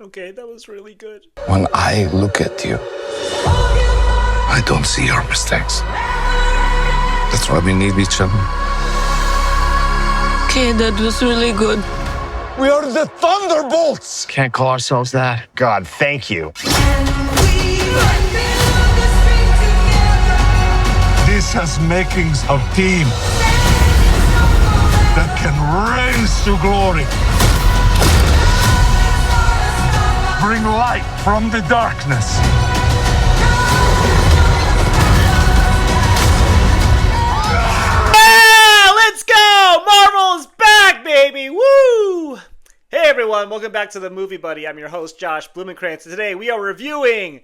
Okay, that was really good. When I look at you, I don't see your mistakes. That's why we need each other. Okay, that was really good. We are the Thunderbolts! Can't call ourselves that. God, thank you. This has makings of team that can rise to glory. Bring light from the darkness. Let's go! Marvel is back, baby! Woo! Hey everyone, welcome back to the Movie Buddy. I'm your host, Josh Blumenkranz, and today we are reviewing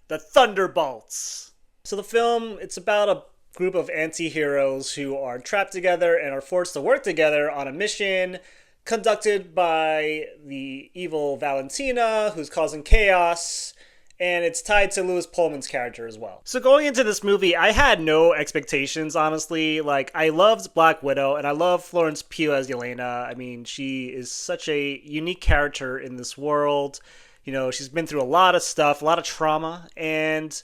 the Thunderbolts. So the film, it's about a group of anti-heroes who are trapped together and are forced to work together on a mission conducted by the evil Valentina, who's causing chaos, and it's tied to Pullman's character as well. So going into this movie, I had no expectations, honestly. Like, I loved Black Widow, and I love Florence Pugh as Yelena. I mean, she is such a unique character in this world. You know, she's been through a lot of stuff, a lot of trauma, and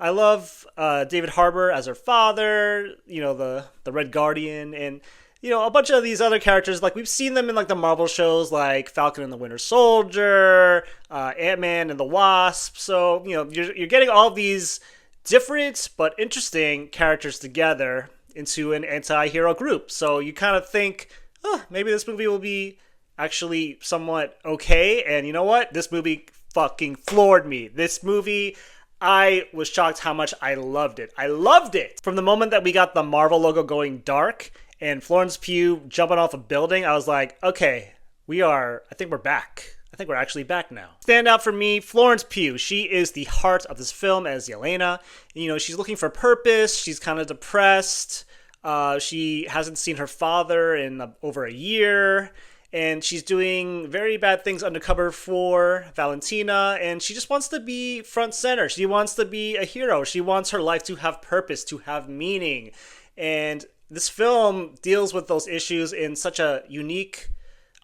I love David Harbour as her father, you know, the Red Guardian, and, you know, a bunch of these other characters. Like, we've seen them in, like, the Marvel shows, like Falcon and the Winter Soldier, Ant-Man and the Wasp. So, you know, you're getting all these different but interesting characters together into an anti-hero group. So you kind of think, oh, maybe this movie will be actually somewhat okay. And you know what? This movie fucking floored me. This movie, I was shocked how much I loved it. I loved it! From the moment that we got the Marvel logo going dark and Florence Pugh jumping off a building, I was like, okay, I think we're back. I think we're actually back now. Stand out for me, Florence Pugh. She is the heart of this film as Yelena. You know, she's looking for purpose. She's kind of depressed. She hasn't seen her father in over a year. And she's doing very bad things undercover for Valentina, and she just wants to be front center. She wants to be a hero. She wants her life to have purpose, to have meaning. And this film deals with those issues in such a unique,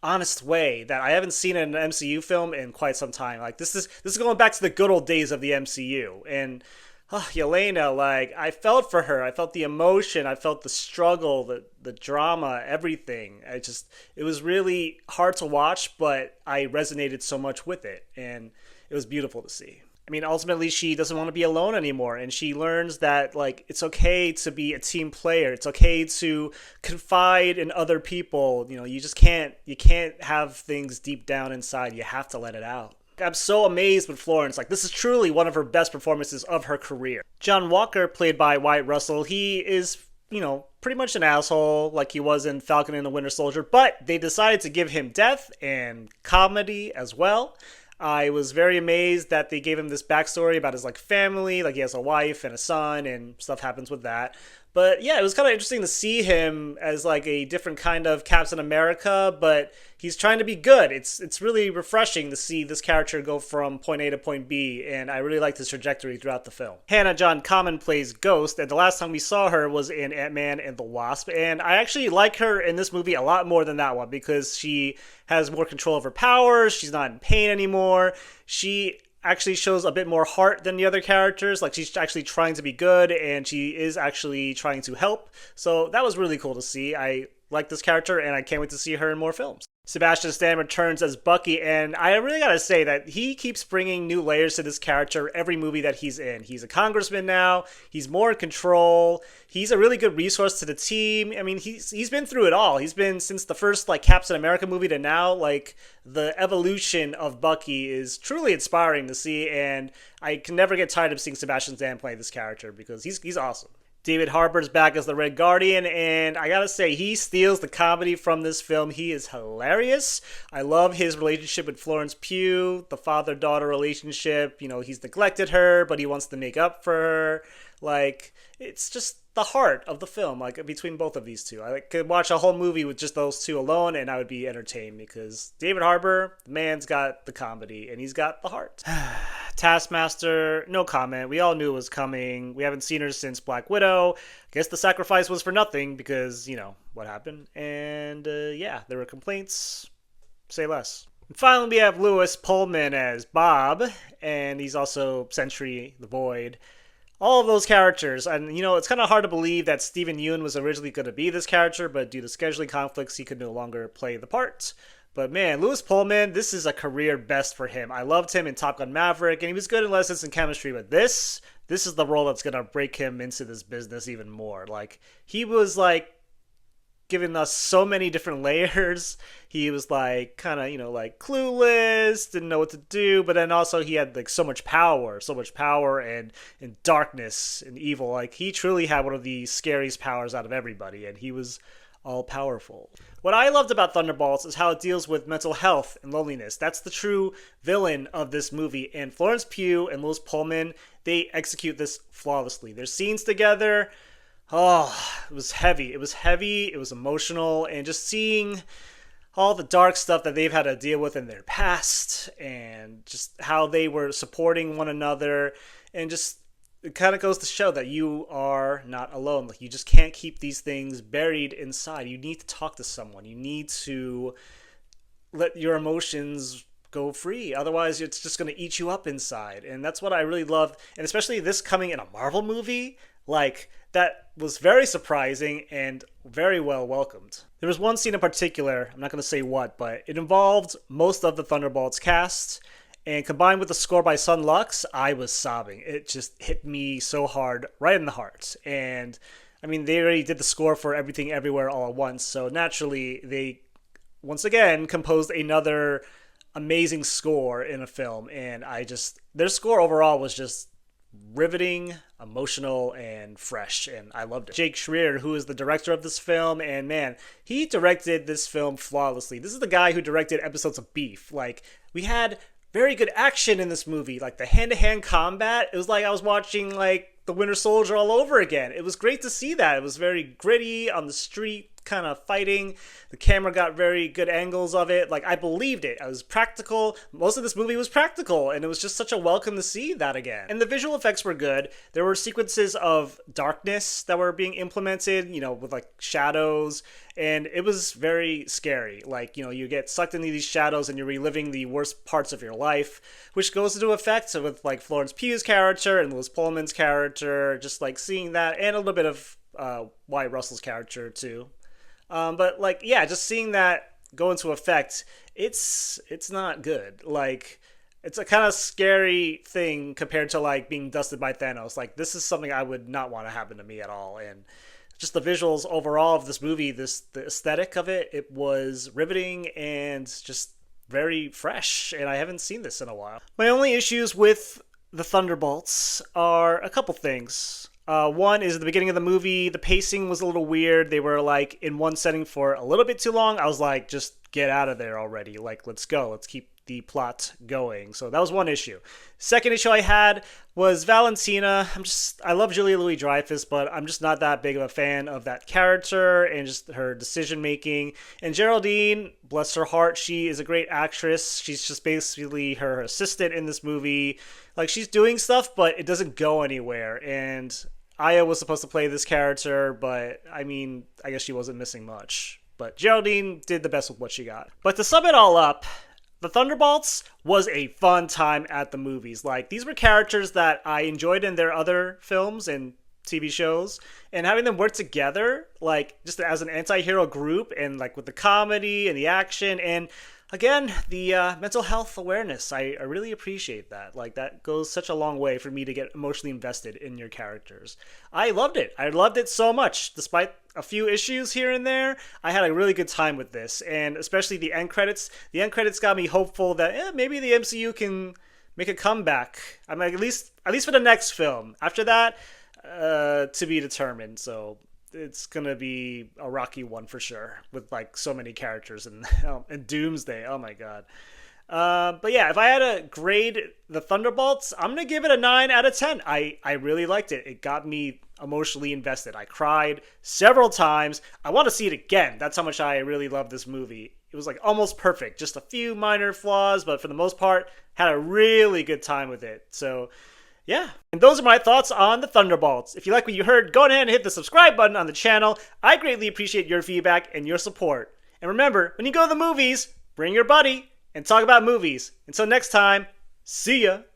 honest way that I haven't seen in an MCU film in quite some time. Like, this is going back to the good old days of the MCU. And Yelena, like, I felt for her. I felt the emotion. I felt the struggle, the drama, everything. It was really hard to watch, but I resonated so much with it, and it was beautiful to see. I mean, ultimately, she doesn't want to be alone anymore, and she learns that, like, it's okay to be a team player. It's okay to confide in other people. You know, you can't have things deep down inside. You have to let it out. I'm so amazed with Florence. Like, this is truly one of her best performances of her career. John Walker, played by Wyatt Russell, he is, you know, pretty much an asshole like he was in Falcon and the Winter Soldier, but they decided to give him depth and comedy as well. I was very amazed that they gave him this backstory about his, like, family, like he has a wife and a son and stuff happens with that. But yeah, it was kind of interesting to see him as, like, a different kind of Captain America, but he's trying to be good. It's really refreshing to see this character go from point A to point B, and I really liked his trajectory throughout the film. Hannah John-Kamen plays Ghost, and the last time we saw her was in Ant-Man and the Wasp, and I actually like her in this movie a lot more than that one because she has more control of her powers, she's not in pain anymore, she actually shows a bit more heart than the other characters. Like, she's actually trying to be good, and she is actually trying to help. So that was really cool to see. I like this character, and I can't wait to see her in more films. Sebastian Stan returns as Bucky, and I really gotta say that he keeps bringing new layers to this character every movie that he's in. He's a congressman now. He's more in control. He's a really good resource to the team. I mean, he's been through it all. He's been, since the first, like, Captain America movie to now, like, the evolution of Bucky is truly inspiring to see, and I can never get tired of seeing Sebastian Stan play this character because he's awesome. David Harbour's back as the Red Guardian, and I gotta say, he steals the comedy from this film. He is hilarious. I love his relationship with Florence Pugh, the father-daughter relationship. You know, he's neglected her, but he wants to make up for her. Like, it's just the heart of the film, like, between both of these two. I could watch a whole movie with just those two alone, and I would be entertained because David Harbour, the man's got the comedy, and he's got the heart. Taskmaster, no comment. We all knew it was coming. We haven't seen her since Black Widow. I guess the sacrifice was for nothing because, you know, what happened. And, yeah, there were complaints. Say less. And finally, we have Louis Pullman as Bob, and he's also Sentry the Void. All of those characters, and it's kind of hard to believe that Stephen Yeun was originally going to be this character, but due to scheduling conflicts, he could no longer play the part. But man, Louis Pullman, this is a career best for him. I loved him in Top Gun Maverick, and he was good in Lessons in Chemistry, but this is the role that's going to break him into this business even more. Like, he was like giving us so many different layers. He was like kind of, like clueless, didn't know what to do, but then also he had like so much power and darkness and evil. Like, he truly had one of the scariest powers out of everybody, and he was all powerful. What I loved about Thunderbolts is how it deals with mental health and loneliness. That's the true villain of this movie, and Florence Pugh and Louis Pullman, they execute this flawlessly. Their scenes together, oh, it was heavy. It was emotional, and just seeing all the dark stuff that they've had to deal with in their past, and just how they were supporting one another, and just it kind of goes to show that you are not alone. Like, you just can't keep these things buried inside. You need to talk to someone. You need to let your emotions go free. Otherwise, it's just going to eat you up inside. And that's what I really loved. And especially this coming in a Marvel movie, like, that was very surprising and very well welcomed. There was one scene in particular, I'm not going to say what, but it involved most of the Thunderbolts cast, and combined with the score by Sun Lux, I was sobbing. It just hit me so hard, right in the heart. And, I mean, they already did the score for Everything Everywhere All at Once, so naturally, they, once again, composed another amazing score in a film, and their score overall was just riveting, emotional, and fresh, and I loved it. Jake Schreier, who is the director of this film, and man, he directed this film flawlessly. This is the guy who directed episodes of Beef. Like, we had very good action in this movie, like the hand-to-hand combat. It was like I was watching like The Winter Soldier all over again. It was great to see that. It was very gritty on the street kind of fighting. The camera got very good angles of it. Like, I believed it. It was practical. Most of this movie was practical, and it was just such a welcome to see that again. And the visual effects were good. There were sequences of darkness that were being implemented, with like shadows, and it was very scary. Like, you get sucked into these shadows and you're reliving the worst parts of your life, which goes into effect with like Florence Pugh's character and Louis Pullman's character, just like seeing that, and a little bit of Wyatt Russell's character too. But like, yeah, just seeing that go into effect, it's not good. Like, it's a kind of scary thing compared to like being dusted by Thanos. Like, this is something I would not want to happen to me at all. And just the visuals overall of this movie, the aesthetic of it, it was riveting and just very fresh. And I haven't seen this in a while. My only issues with the Thunderbolts are a couple things. One is at the beginning of the movie, the pacing was a little weird. They were like in one setting for a little bit too long. I was like, just get out of there already. Like, let's go. Let's keep the plot going. So that was one issue. Second issue I had was Valentina. I love Julia Louis-Dreyfus, but I'm just not that big of a fan of that character and just her decision making. And Geraldine, bless her heart, she is a great actress. She's just basically her assistant in this movie. Like, she's doing stuff, but it doesn't go anywhere. And Aya was supposed to play this character, but I mean, I guess she wasn't missing much. But Geraldine did the best with what she got. But to sum it all up, The Thunderbolts was a fun time at the movies. Like, these were characters that I enjoyed in their other films and TV shows, and having them work together, like, just as an anti-hero group, and like with the comedy and the action, and again, the mental health awareness. I really appreciate that. Like, that goes such a long way for me to get emotionally invested in your characters. I loved it. I loved it so much. Despite a few issues here and there, I had a really good time with this. And especially the end credits. The end credits got me hopeful that maybe the MCU can make a comeback. I mean, at least for the next film. After that, to be determined. So it's gonna be a rocky one for sure, with like so many characters and Doomsday. Oh my god. But yeah, if I had to grade the Thunderbolts, I'm gonna give it a 9 out of 10. I really liked it. It got me emotionally invested. I cried several times. I want to see it again. That's how much I really love this movie. It was like almost perfect. Just a few minor flaws, but for the most part, had a really good time with it. So yeah, and those are my thoughts on the Thunderbolts. If you like what you heard, go ahead and hit the subscribe button on the channel. I greatly appreciate your feedback and your support. And remember, when you go to the movies, bring your buddy and talk about movies. Until next time, see ya!